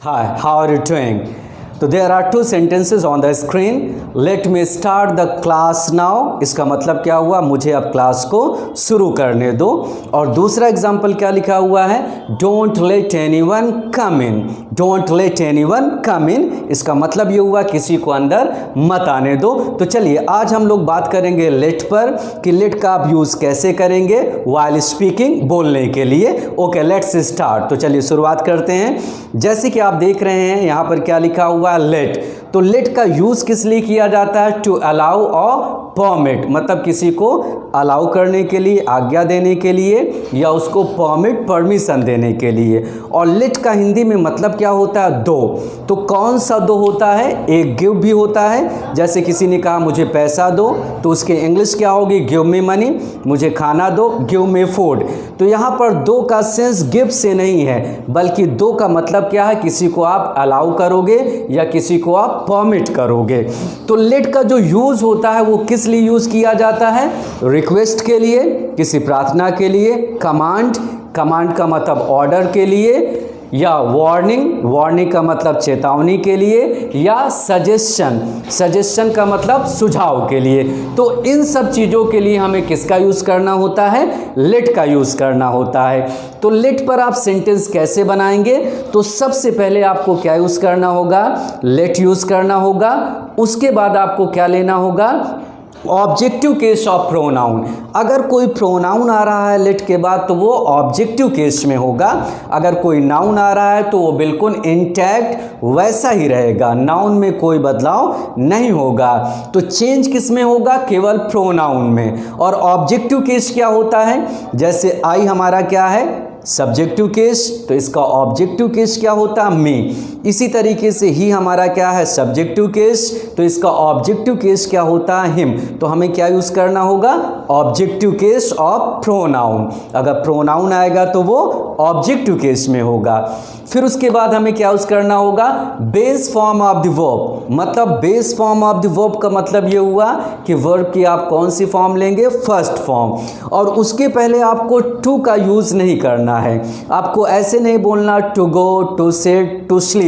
Hi, how are you doing? तो there are two sentences on the screen. Let me start the class now. इसका मतलब क्या हुआ, मुझे अब क्लास को शुरू करने दो. और दूसरा एग्जाम्पल क्या लिखा हुआ है, Don't let anyone come in. Don't let anyone come in. इसका मतलब ये हुआ किसी को अंदर मत आने दो. तो चलिए आज हम लोग बात करेंगे let पर कि let का आप यूज़ कैसे करेंगे while speaking, बोलने के लिए. Okay, let's start. तो चलिए शुरुआत करते हैं. जैसे कि आप देख रहे हैं यहाँ पर क्या लिखा हुआ, लेट. तो लेट का यूज किस लिए किया जाता है, टू अलाउ और परमिट, मतलब किसी को अलाउ करने के लिए, आज्ञा देने के लिए, या उसको परमिट, परमिशन देने के लिए. और लेट का हिंदी में मतलब क्या होता है, दो. तो कौन सा दो होता है, एक गिव भी होता है. जैसे किसी ने कहा मुझे पैसा दो, तो उसके इंग्लिश क्या होगी, गिव मी मनी. मुझे खाना दो, गिव मी फूड. तो यहाँ पर दो का सेंस गिव से नहीं है, बल्कि दो का मतलब क्या है, किसी को आप अलाउ करोगे या किसी को आप परमिट करोगे. तो लेट का जो यूज होता है वो किस लिए यूज किया जाता है, रिक्वेस्ट के लिए, किसी प्रार्थना के लिए, कमांड, कमांड का मतलब ऑर्डर के लिए, या वार्निंग, वार्निंग का मतलब चेतावनी के लिए, या सजेशन, सजेशन का मतलब सुझाव के लिए. तो इन सब चीज़ों के लिए हमें किसका यूज़ करना होता है, लेट का यूज़ करना होता है. तो लेट पर आप सेंटेंस कैसे बनाएंगे, तो सबसे पहले आपको क्या यूज़ करना होगा, लेट यूज़ करना होगा. उसके बाद आपको क्या लेना होगा, ऑब्जेक्टिव केस ऑफ प्रोनाउन. अगर कोई प्रोनाउन आ रहा है लेट के बाद तो वो ऑब्जेक्टिव केस में होगा. अगर कोई नाउन आ रहा है तो वो बिल्कुल इंटैक्ट वैसा ही रहेगा, नाउन में कोई बदलाव नहीं होगा. तो चेंज किस में होगा, केवल प्रोनाउन में. और ऑब्जेक्टिव केस क्या होता है, जैसे आई हमारा क्या है, सब्जेक्टिव केस, तो इसका ऑब्जेक्टिव केस क्या होता है, मी. इसी तरीके से ही हमारा क्या है, सब्जेक्टिव केस, तो इसका ऑब्जेक्टिव केस क्या होता है, हिम. तो हमें क्या यूज़ करना होगा, ऑब्जेक्टिव केस ऑफ प्रोनाउन. अगर प्रोनाउन आएगा तो वो ऑब्जेक्टिव केस में होगा. फिर उसके बाद हमें क्या यूज़ करना होगा, base form of the verb. मतलब base form of the verb का मतलब ये हुआ कि वर्ब की आप कौन सी फॉर्म लेंगे, फर्स्ट फॉर्म. और उसके पहले आपको टू का यूज़ नहीं करना है. आपको ऐसे नहीं बोलना to go, to sit, to sleep.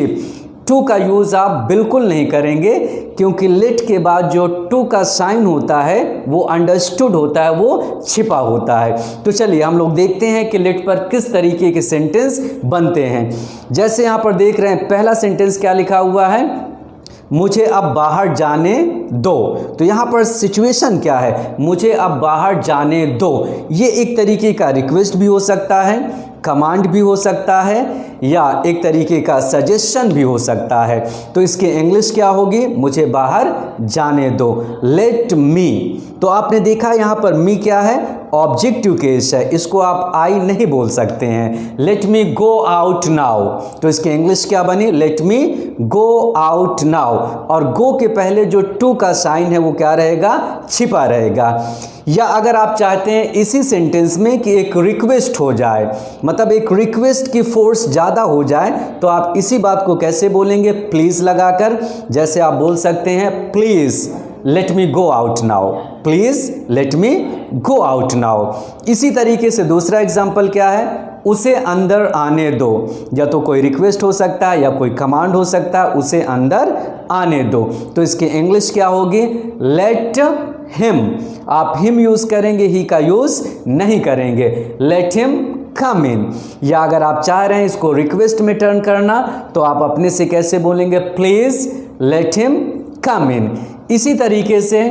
To का यूज़ आप बिल्कुल नहीं करेंगे, क्योंकि लेट के बाद जो टू का साइन होता है वो अंडरस्टूड होता है, वो छिपा होता है. तो चलिए हम लोग देखते हैं कि लेट पर किस तरीके के सेंटेंस बनते हैं. जैसे यहाँ पर देख रहे हैं, पहला सेंटेंस क्या लिखा हुआ है, मुझे अब बाहर जाने दो. तो यहाँ पर सिचुएशन क्या है, मुझे अब बाहर जाने दो. ये एक तरीके का रिक्वेस्ट भी हो सकता है, कमांड भी हो सकता है, या एक तरीके का सजेशन भी हो सकता है. तो इसकी इंग्लिश क्या होगी, मुझे बाहर जाने दो, लेट मी. तो आपने देखा यहाँ पर मी क्या है, ऑब्जेक्टिव केस है, इसको आप आई नहीं बोल सकते हैं. Let me go out now, तो इसकी इंग्लिश क्या बनी, let me go out now. और गो के पहले जो टू का साइन है वो क्या रहेगा, छिपा रहेगा. या अगर आप चाहते हैं इसी सेंटेंस में कि एक रिक्वेस्ट हो जाए, मतलब एक रिक्वेस्ट की फोर्स ज़्यादा हो जाए, तो आप इसी बात को कैसे बोलेंगे, प्लीज़ लगाकर. जैसे आप बोल सकते हैं, please let me go out now, please let me go out now. इसी तरीके से दूसरा एग्जाम्पल क्या है, उसे अंदर आने दो. या तो कोई रिक्वेस्ट हो सकता है या कोई कमांड हो सकता है, उसे अंदर आने दो. तो इसकी इंग्लिश क्या होगी, लेट हिम. आप हिम यूज़ करेंगे, ही का यूज़ नहीं करेंगे, लेट हिम कम इन. या अगर आप चाह रहे हैं इसको रिक्वेस्ट में टर्न करना, तो आप अपने से कैसे बोलेंगे, प्लीज़ लेट हिम कम इन. इसी तरीके से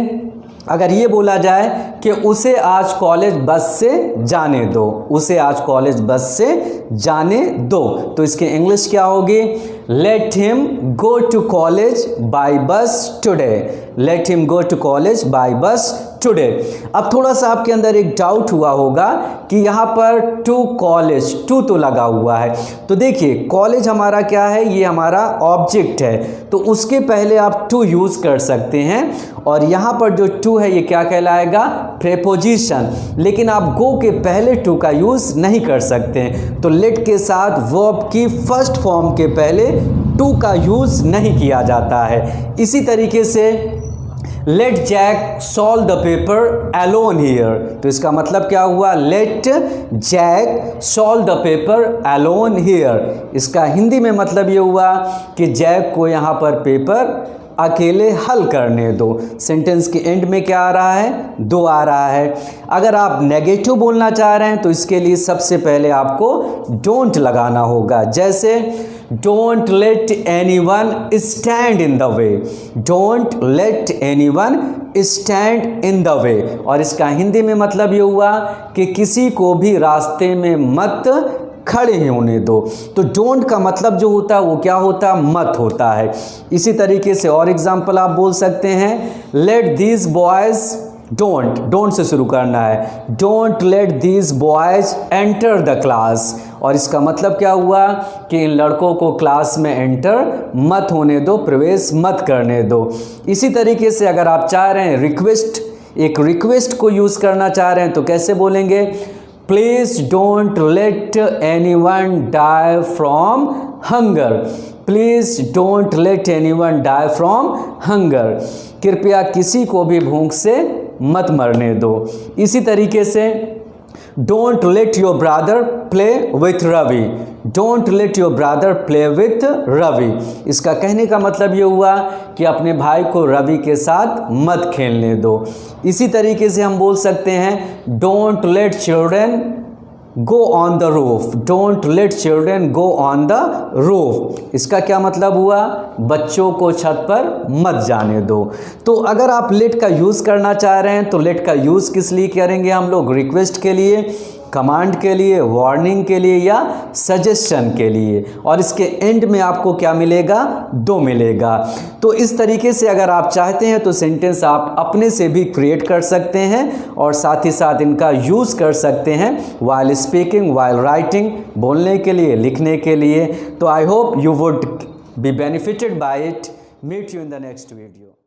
अगर ये बोला जाए कि उसे आज कॉलेज बस से जाने दो, उसे आज कॉलेज बस से जाने दो, तो इसकी इंग्लिश क्या होगी, let him go to college by bus today, let him go to college by bus today. अब थोड़ा सा आपके अंदर एक डाउट हुआ होगा कि यहाँ पर टू कॉलेज, टू तो लगा हुआ है. तो देखिए कॉलेज हमारा क्या है, ये हमारा ऑब्जेक्ट है, तो उसके पहले आप टू यूज़ कर सकते हैं. और यहाँ पर जो टू है ये क्या कहलाएगा, प्रेपोजिशन. लेकिन आप गो के पहले टू का यूज़ नहीं कर सकते हैं. तो लेट के साथ वर्ब की फर्स्ट फॉर्म के पहले टू का यूज़ नहीं किया जाता है. इसी तरीके से let Jack solve the paper alone here. तो इसका मतलब क्या हुआ, let Jack solve the paper alone here. इसका हिंदी में मतलब ये हुआ कि जैक को यहाँ पर पेपर अकेले हल करने दो। सेंटेंस के एंड में क्या आ रहा है, दो आ रहा है। अगर आप नेगेटिव बोलना चाह रहे हैं तो इसके लिए सबसे पहले आपको डोंट लगाना होगा। जैसे don't let anyone stand in the way, don't let anyone stand in the way. और इसका हिंदी में मतलब ये हुआ कि किसी को भी रास्ते में मत खड़े होने दो। तो डोंट का मतलब जो होता है वो क्या होता है, मत होता है। इसी तरीके से और एग्जांपल आप बोल सकते हैं, let these boys, don't say शुरू करना है, don't let these boys enter the class. और इसका मतलब क्या हुआ कि इन लड़कों को क्लास में एंटर मत होने दो, प्रवेश मत करने दो। इसी तरीके से अगर आप चाह रहे हैं रिक्वेस्ट, एक रिक्वेस्ट को यूज़ करना चाह रहे हैं तो कैसे बोलेंगे, please don't let anyone die from hunger, please don't let anyone die from hunger. कृपया किसी को भी भूख से मत मरने दो। इसी तरीके से don't let your brother play with Ravi, don't let your brother play with Ravi. इसका कहने का मतलब ये हुआ कि अपने भाई को रवि के साथ मत खेलने दो। इसी तरीके से हम बोल सकते हैं don't let children go on the roof, don't let children go on the roof. इसका क्या मतलब हुआ, बच्चों को छत पर मत जाने दो। तो अगर आप लेट का यूज़ करना चाह रहे हैं तो लेट का यूज़ किस लिए करेंगे हम लोग, रिक्वेस्ट के लिए, कमांड के लिए, वार्निंग के लिए या सजेशन के लिए। और इसके एंड में आपको क्या मिलेगा, दो मिलेगा। तो इस तरीके से अगर आप चाहते हैं तो सेंटेंस आप अपने से भी क्रिएट कर सकते हैं और साथ ही साथ इनका यूज़ कर सकते हैं वाइल स्पीकिंग, वाइल राइटिंग, बोलने के लिए, लिखने के लिए। तो I hope you would be benefited by it. Meet you in the next video.